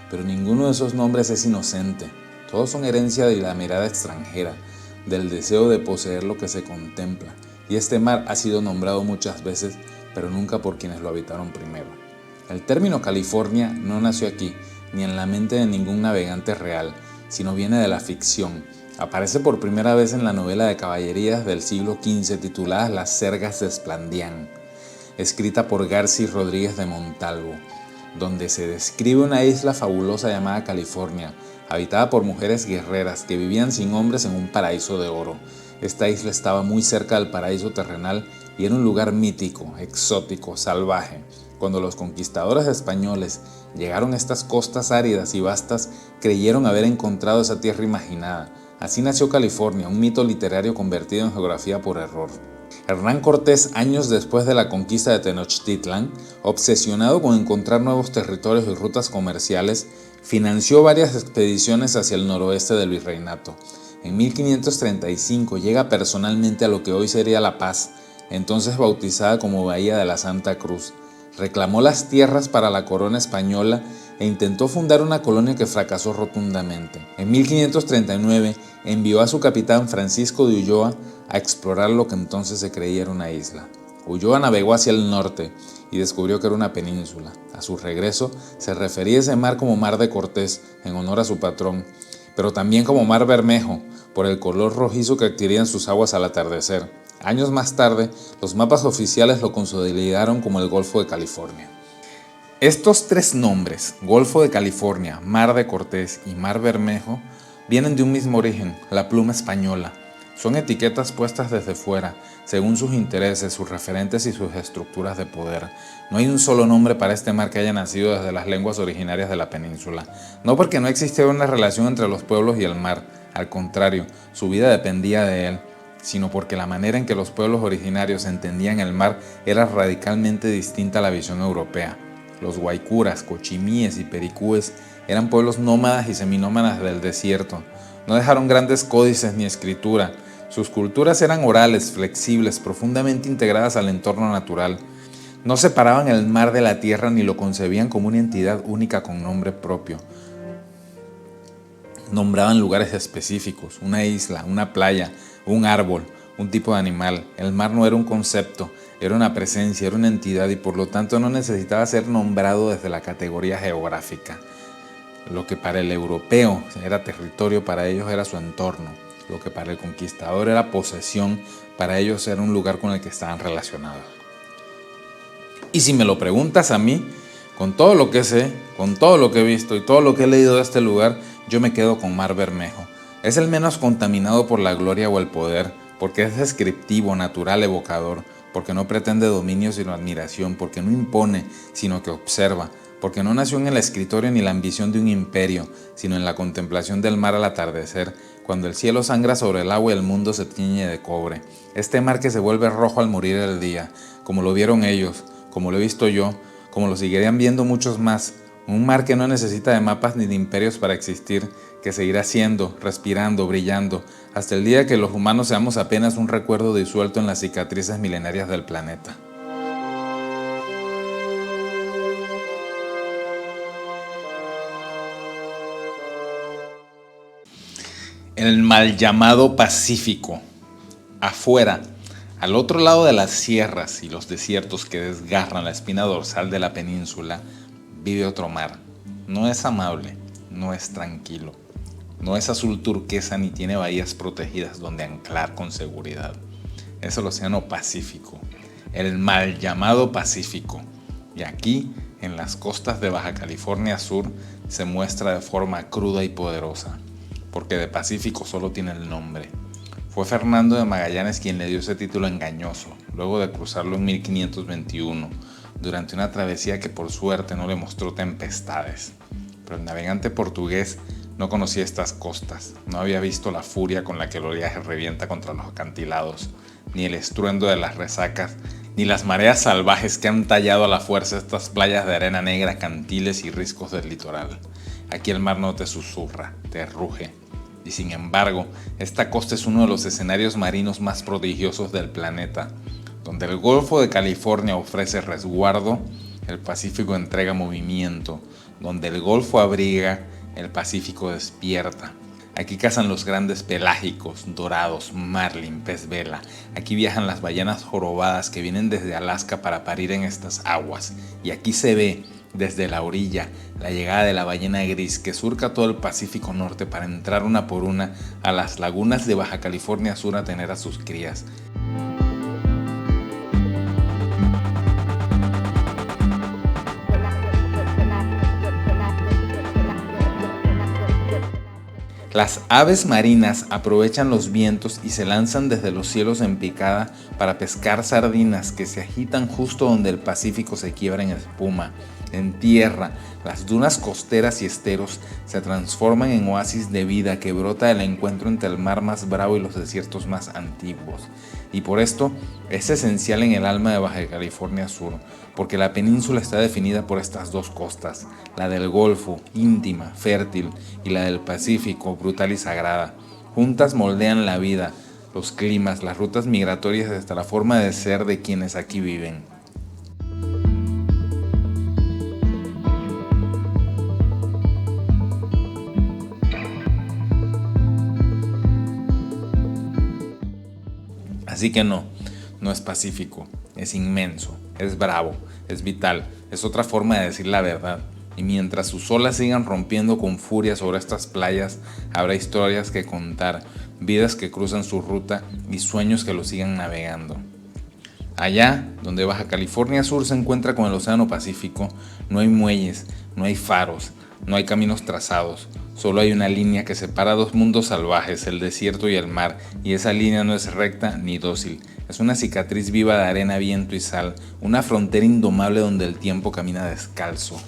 Pero ninguno de esos nombres es inocente, todos son herencia de la mirada extranjera, del deseo de poseer lo que se contempla, y este mar ha sido nombrado muchas veces, pero nunca por quienes lo habitaron primero. El término California no nació aquí, ni en la mente de ningún navegante real, sino viene de la ficción. Aparece por primera vez en la novela de caballerías del siglo XV titulada Las Sergas de Esplandián, escrita por Garci Rodríguez de Montalvo, donde se describe una isla fabulosa llamada California, habitada por mujeres guerreras que vivían sin hombres en un paraíso de oro. Esta isla estaba muy cerca del paraíso terrenal y era un lugar mítico, exótico, salvaje. Cuando los conquistadores españoles llegaron a estas costas áridas y vastas, creyeron haber encontrado esa tierra imaginada. Así nació California, un mito literario convertido en geografía por error. Hernán Cortés, años después de la conquista de Tenochtitlan, obsesionado con encontrar nuevos territorios y rutas comerciales, financió varias expediciones hacia el noroeste del virreinato. En 1535 llega personalmente a lo que hoy sería La Paz, entonces bautizada como Bahía de la Santa Cruz. Reclamó las tierras para la corona española e intentó fundar una colonia que fracasó rotundamente. En 1539 envió a su capitán Francisco de Ulloa a explorar lo que entonces se creía era una isla. Ulloa navegó hacia el norte y descubrió que era una península. A su regreso se refería a ese mar como Mar de Cortés, en honor a su patrón, pero también como Mar Bermejo, por el color rojizo que adquirían sus aguas al atardecer. Años más tarde, los mapas oficiales lo consolidaron como el Golfo de California. Estos tres nombres, Golfo de California, Mar de Cortés y Mar Bermejo, vienen de un mismo origen, la pluma española. Son etiquetas puestas desde fuera, según sus intereses, sus referentes y sus estructuras de poder. No hay un solo nombre para este mar que haya nacido desde las lenguas originarias de la península. No porque no existiera una relación entre los pueblos y el mar, al contrario, su vida dependía de él, sino porque la manera en que los pueblos originarios entendían el mar era radicalmente distinta a la visión europea. Los guaycuras, cochimíes y pericúes eran pueblos nómadas y seminómadas del desierto. No dejaron grandes códices ni escritura. Sus culturas eran orales, flexibles, profundamente integradas al entorno natural. No separaban el mar de la tierra ni lo concebían como una entidad única con nombre propio. Nombraban lugares específicos, una isla, una playa, un árbol, un tipo de animal. El mar no era un concepto, era una presencia, era una entidad y por lo tanto no necesitaba ser nombrado desde la categoría geográfica. Lo que para el europeo era territorio, para ellos era su entorno. Lo que para el conquistador era posesión, para ellos era un lugar con el que estaban relacionados. Y si me lo preguntas a mí, con todo lo que sé, con todo lo que he visto y todo lo que he leído de este lugar, yo me quedo con Mar Bermejo. Es el menos contaminado por la gloria o el poder, porque es descriptivo, natural, evocador, porque no pretende dominio sino admiración, porque no impone, sino que observa, porque no nació en el escritorio ni la ambición de un imperio, sino en la contemplación del mar al atardecer, cuando el cielo sangra sobre el agua y el mundo se tiñe de cobre. Este mar que se vuelve rojo al morir el día, como lo vieron ellos, como lo he visto yo, como lo seguirían viendo muchos más. Un mar que no necesita de mapas ni de imperios para existir, que seguirá siendo, respirando, brillando, hasta el día que los humanos seamos apenas un recuerdo disuelto en las cicatrices milenarias del planeta. El mal llamado Pacífico. Afuera, al otro lado de las sierras y los desiertos que desgarran la espina dorsal de la península, vive otro mar. No es amable, no es tranquilo, no es azul turquesa ni tiene bahías protegidas donde anclar con seguridad. Es el Océano Pacífico, el mal llamado Pacífico. Y aquí, en las costas de Baja California Sur, se muestra de forma cruda y poderosa, porque de Pacífico solo tiene el nombre. Fue Fernando de Magallanes quien le dio ese título engañoso, luego de cruzarlo en 1521, durante una travesía que por suerte no le mostró tempestades. Pero el navegante portugués no conocía estas costas, no había visto la furia con la que el oleaje revienta contra los acantilados, ni el estruendo de las resacas, ni las mareas salvajes que han tallado a la fuerza estas playas de arena negra, cantiles y riscos del litoral. Aquí el mar no te susurra, te ruge. Y sin embargo, esta costa es uno de los escenarios marinos más prodigiosos del planeta. Donde el Golfo de California ofrece resguardo, el Pacífico entrega movimiento. Donde el Golfo abriga, el Pacífico despierta. Aquí cazan los grandes pelágicos, dorados, marlin, pez vela. Aquí viajan las ballenas jorobadas que vienen desde Alaska para parir en estas aguas. Y aquí se ve, desde la orilla, la llegada de la ballena gris que surca todo el Pacífico Norte para entrar una por una a las lagunas de Baja California Sur a tener a sus crías. Las aves marinas aprovechan los vientos y se lanzan desde los cielos en picada para pescar sardinas que se agitan justo donde el Pacífico se quiebra en espuma. En tierra, las dunas costeras y esteros se transforman en oasis de vida que brota del encuentro entre el mar más bravo y los desiertos más antiguos. Y por esto es esencial en el alma de Baja California Sur, porque la península está definida por estas dos costas, la del Golfo, íntima, fértil, y la del Pacífico, brutal y sagrada. Juntas moldean la vida, los climas, las rutas migratorias y hasta la forma de ser de quienes aquí viven. Así que no es pacífico, es inmenso, es bravo, es vital, es otra forma de decir la verdad. Y mientras sus olas sigan rompiendo con furia sobre estas playas, habrá historias que contar, vidas que cruzan su ruta y sueños que lo sigan navegando. Allá, donde Baja California Sur se encuentra con el Océano Pacífico, no hay muelles, no hay faros, no hay caminos trazados. Solo hay una línea que separa dos mundos salvajes, el desierto y el mar, y esa línea no es recta ni dócil. Es una cicatriz viva de arena, viento y sal, una frontera indomable donde el tiempo camina descalzo.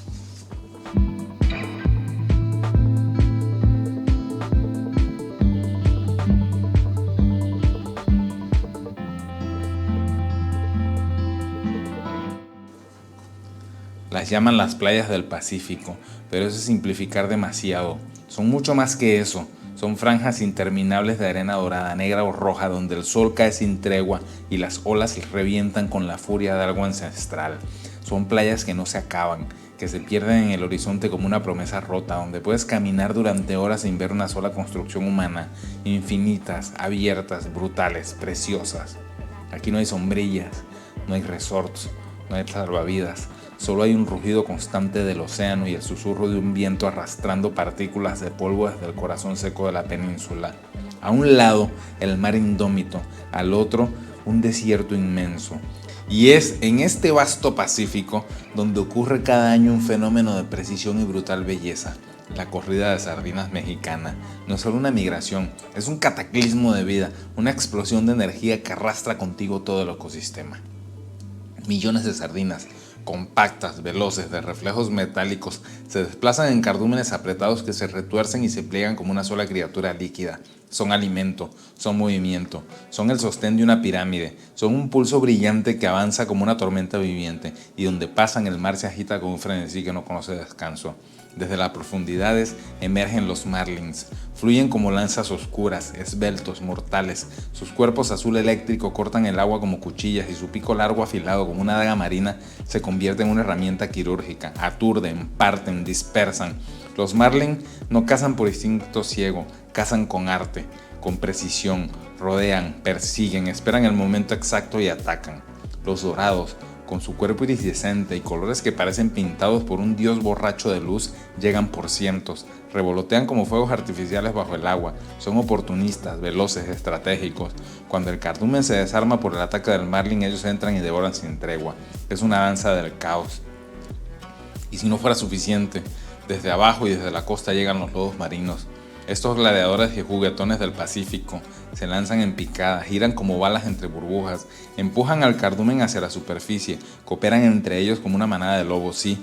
Las llaman las playas del Pacífico, pero eso es simplificar demasiado. Son mucho más que eso. Son franjas interminables de arena dorada, negra o roja, donde el sol cae sin tregua y las olas revientan con la furia de algo ancestral. Son playas que no se acaban, que se pierden en el horizonte como una promesa rota, donde puedes caminar durante horas sin ver una sola construcción humana, infinitas, abiertas, brutales, preciosas. Aquí no hay sombrillas, no hay resorts, no hay salvavidas. Solo hay un rugido constante del océano y el susurro de un viento arrastrando partículas de polvo desde el corazón seco de la península. A un lado, el mar indómito, al otro, un desierto inmenso. Y es en este vasto Pacífico donde ocurre cada año un fenómeno de precisión y brutal belleza. La corrida de sardinas mexicana no es solo una migración, es un cataclismo de vida, una explosión de energía que arrastra contigo todo el ecosistema. Millones de sardinas, compactas, veloces, de reflejos metálicos, se desplazan en cardúmenes apretados que se retuercen y se pliegan como una sola criatura líquida. Son alimento, son movimiento, son el sostén de una pirámide, son un pulso brillante que avanza como una tormenta viviente y donde pasan el mar se agita con un frenesí que no conoce descanso. Desde las profundidades emergen los marlins, fluyen como lanzas oscuras, esbeltos, mortales. Sus cuerpos azul eléctrico cortan el agua como cuchillas y su pico largo afilado como una daga marina se convierte en una herramienta quirúrgica. Aturden, parten, dispersan. Los marlin no cazan por instinto ciego, cazan con arte, con precisión, rodean, persiguen, esperan el momento exacto y atacan. Los dorados, con su cuerpo iridiscente y colores que parecen pintados por un dios borracho de luz, llegan por cientos, revolotean como fuegos artificiales bajo el agua, son oportunistas, veloces, estratégicos. Cuando el cardumen se desarma por el ataque del marlin, ellos entran y devoran sin tregua. Es una danza del caos. Y si no fuera suficiente, desde abajo y desde la costa llegan los lobos marinos. Estos gladiadores y juguetones del Pacífico se lanzan en picada, giran como balas entre burbujas, empujan al cardumen hacia la superficie, cooperan entre ellos como una manada de lobos, sí,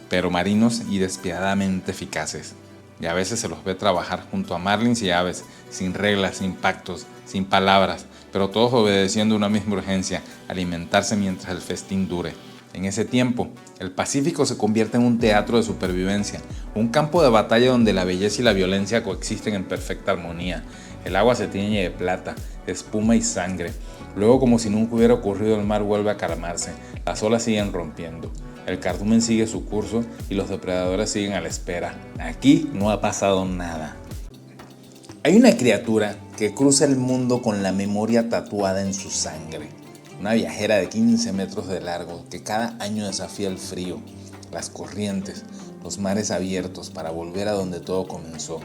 pero marinos y despiadadamente eficaces. Y a veces se los ve trabajar junto a marlins y aves, sin reglas, sin pactos, sin palabras, pero todos obedeciendo una misma urgencia: alimentarse mientras el festín dure. En ese tiempo, el Pacífico se convierte en un teatro de supervivencia, un campo de batalla donde la belleza y la violencia coexisten en perfecta armonía. El agua se tiñe de plata, espuma y sangre. Luego, como si nunca hubiera ocurrido, el mar vuelve a calmarse, las olas siguen rompiendo. El cardumen sigue su curso y los depredadores siguen a la espera. Aquí no ha pasado nada. Hay una criatura que cruza el mundo con la memoria tatuada en su sangre. Una viajera de 15 metros de largo que cada año desafía el frío, las corrientes, los mares abiertos para volver a donde todo comenzó.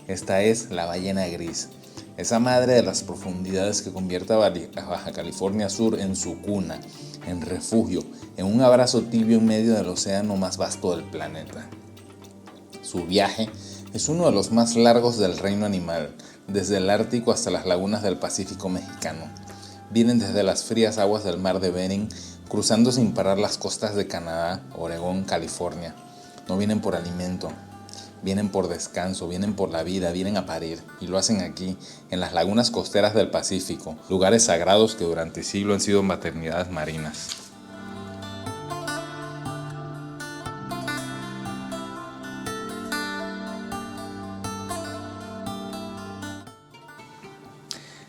Esta es la ballena gris, esa madre de las profundidades que convierte a Baja California Sur en su cuna, en refugio, en un abrazo tibio en medio del océano más vasto del planeta. Su viaje es uno de los más largos del reino animal, desde el Ártico hasta las lagunas del Pacífico mexicano. Vienen desde las frías aguas del mar de Bering, cruzando sin parar las costas de Canadá, Oregón, California. No vienen por alimento, vienen por descanso, vienen por la vida, vienen a parir. Y lo hacen aquí, en las lagunas costeras del Pacífico, lugares sagrados que durante siglos han sido maternidades marinas.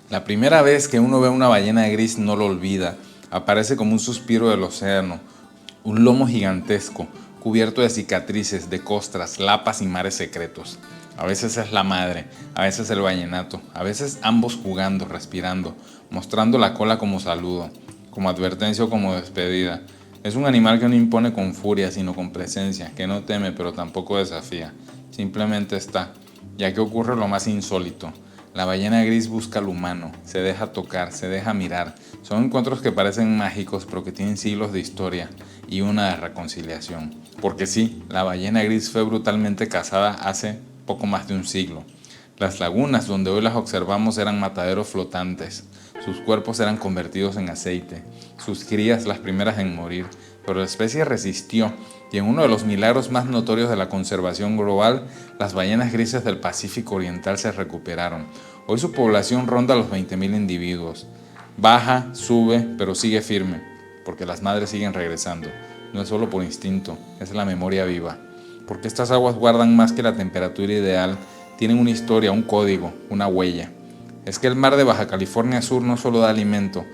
La primera vez que uno ve una ballena gris no lo olvida. Aparece como un suspiro del océano, un lomo gigantesco, cubierto de cicatrices, de costras, lapas y mares secretos. A veces es la madre, a veces el vallenato, a veces ambos jugando, respirando, mostrando la cola como saludo, como advertencia o como despedida. Es un animal que no impone con furia, sino con presencia, que no teme pero tampoco desafía. Simplemente está. Y aquí ocurre lo más insólito. La ballena gris busca al humano, se deja tocar, se deja mirar. Son encuentros que parecen mágicos, pero que tienen siglos de historia y una de reconciliación. Porque sí, la ballena gris fue brutalmente cazada hace poco más de un siglo. Las lagunas donde hoy las observamos eran mataderos flotantes. Sus cuerpos eran convertidos en aceite, sus crías las primeras en morir, pero la especie resistió y en uno de los milagros más notorios de la conservación global, las ballenas grises del Pacífico Oriental se recuperaron. Hoy su población ronda los 20.000 individuos. Baja, sube, pero sigue firme, porque las madres siguen regresando. No es solo por instinto, es la memoria viva. Porque estas aguas guardan más que la temperatura ideal, tienen una historia, un código, una huella. Es que el mar de Baja California Sur no solo da alimento,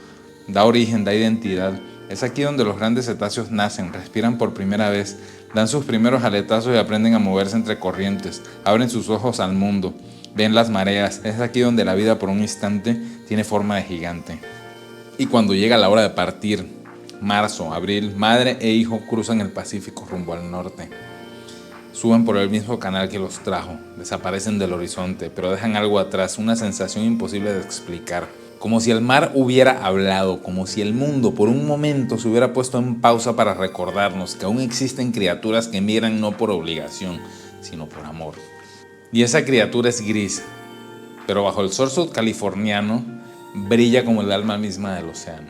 da origen, da identidad. Es aquí donde los grandes cetáceos nacen, respiran por primera vez, dan sus primeros aletazos y aprenden a moverse entre corrientes, abren sus ojos al mundo, ven las mareas. Es aquí donde la vida por un instante tiene forma de gigante. Y cuando llega la hora de partir, marzo, abril, madre e hijo cruzan el Pacífico rumbo al norte. Suben por el mismo canal que los trajo, desaparecen del horizonte, pero dejan algo atrás, una sensación imposible de explicar. Como si el mar hubiera hablado, como si el mundo por un momento se hubiera puesto en pausa para recordarnos que aún existen criaturas que migran no por obligación, sino por amor. Y esa criatura es gris, pero bajo el sol sudcaliforniano brilla como el alma misma del océano.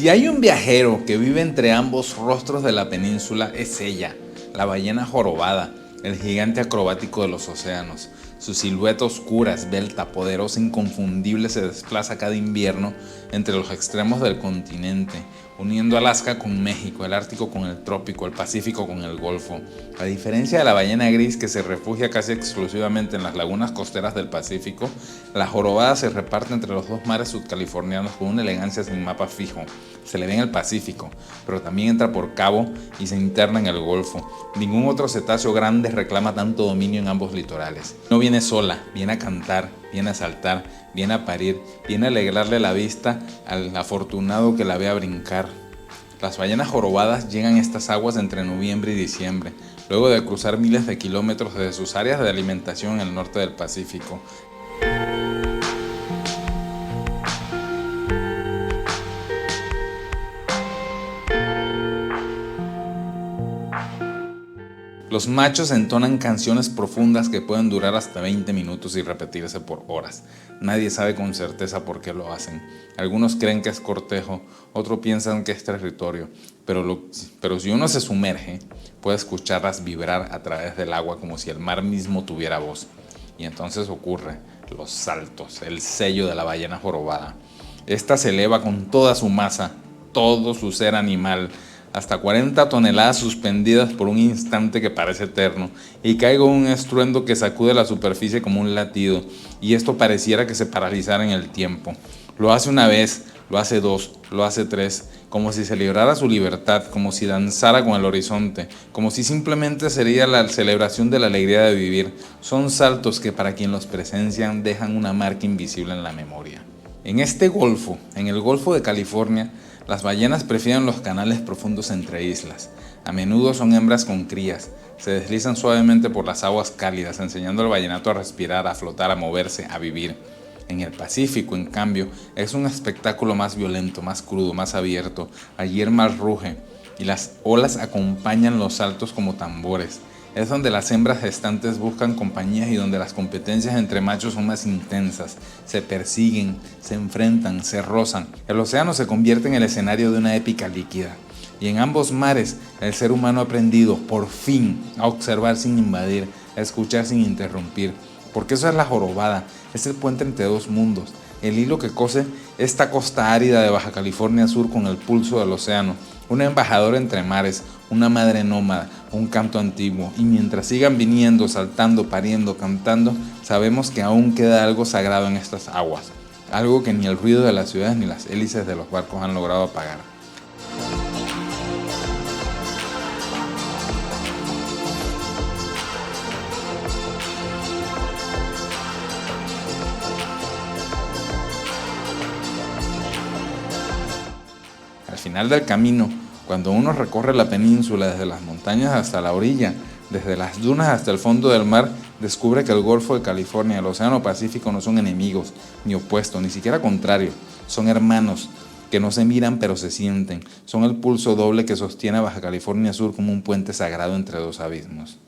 Si hay un viajero que vive entre ambos rostros de la península, es ella, la ballena jorobada, el gigante acrobático de los océanos. Su silueta oscura, esbelta, poderosa, inconfundible se desplaza cada invierno entre los extremos del continente, uniendo Alaska con México, el Ártico con el Trópico, el Pacífico con el Golfo. A diferencia de la ballena gris, que se refugia casi exclusivamente en las lagunas costeras del Pacífico, la jorobada se reparte entre los dos mares sudcalifornianos con una elegancia sin mapa fijo. Se le ve en el Pacífico, pero también entra por Cabo y se interna en el Golfo. Ningún otro cetáceo grande reclama tanto dominio en ambos litorales. No viene sola, viene a cantar, viene a saltar, viene a parir, viene a alegrarle la vista al afortunado que la vea brincar. Las ballenas jorobadas llegan a estas aguas entre noviembre y diciembre, luego de cruzar miles de kilómetros desde sus áreas de alimentación en el norte del Pacífico. Los machos entonan canciones profundas que pueden durar hasta 20 minutos y repetirse por horas. Nadie sabe con certeza por qué lo hacen. Algunos creen que es cortejo, otros piensan que es territorio, pero si uno se sumerge, puede escucharlas vibrar a través del agua como si el mar mismo tuviera voz. Y entonces ocurre los saltos, el sello de la ballena jorobada. Esta se eleva con toda su masa, todo su ser animal, hasta 40 toneladas suspendidas por un instante que parece eterno, y cae con un estruendo que sacude la superficie como un latido, y esto pareciera que se paralizara en el tiempo. Lo hace una vez, lo hace dos, lo hace tres, como si celebrara su libertad, como si danzara con el horizonte, como si simplemente sería la celebración de la alegría de vivir. Son saltos que para quien los presencian dejan una marca invisible en la memoria. En este golfo, en el Golfo de California, las ballenas prefieren los canales profundos entre islas. A menudo son hembras con crías. Se deslizan suavemente por las aguas cálidas, enseñando al ballenato a respirar, a flotar, a moverse, a vivir. En el Pacífico, en cambio, es un espectáculo más violento, más crudo, más abierto. Allí el mar ruge y las olas acompañan los saltos como tambores. Es donde las hembras gestantes buscan compañías y donde las competencias entre machos son más intensas. Se persiguen, se enfrentan, se rozan. El océano se convierte en el escenario de una épica líquida. Y en ambos mares, el ser humano ha aprendido, por fin, a observar sin invadir, a escuchar sin interrumpir. Porque eso es la jorobada, es el puente entre dos mundos, el hilo que cose esta costa árida de Baja California Sur con el pulso del océano. Un embajador entre mares, una madre nómada, un canto antiguo, y mientras sigan viniendo, saltando, pariendo, cantando, sabemos que aún queda algo sagrado en estas aguas, algo que ni el ruido de las ciudades ni las hélices de los barcos han logrado apagar. Al final del camino, cuando uno recorre la península desde las montañas hasta la orilla, desde las dunas hasta el fondo del mar, descubre que el Golfo de California y el Océano Pacífico no son enemigos, ni opuestos, ni siquiera contrarios. Son hermanos que no se miran pero se sienten. Son el pulso doble que sostiene a Baja California Sur como un puente sagrado entre dos abismos.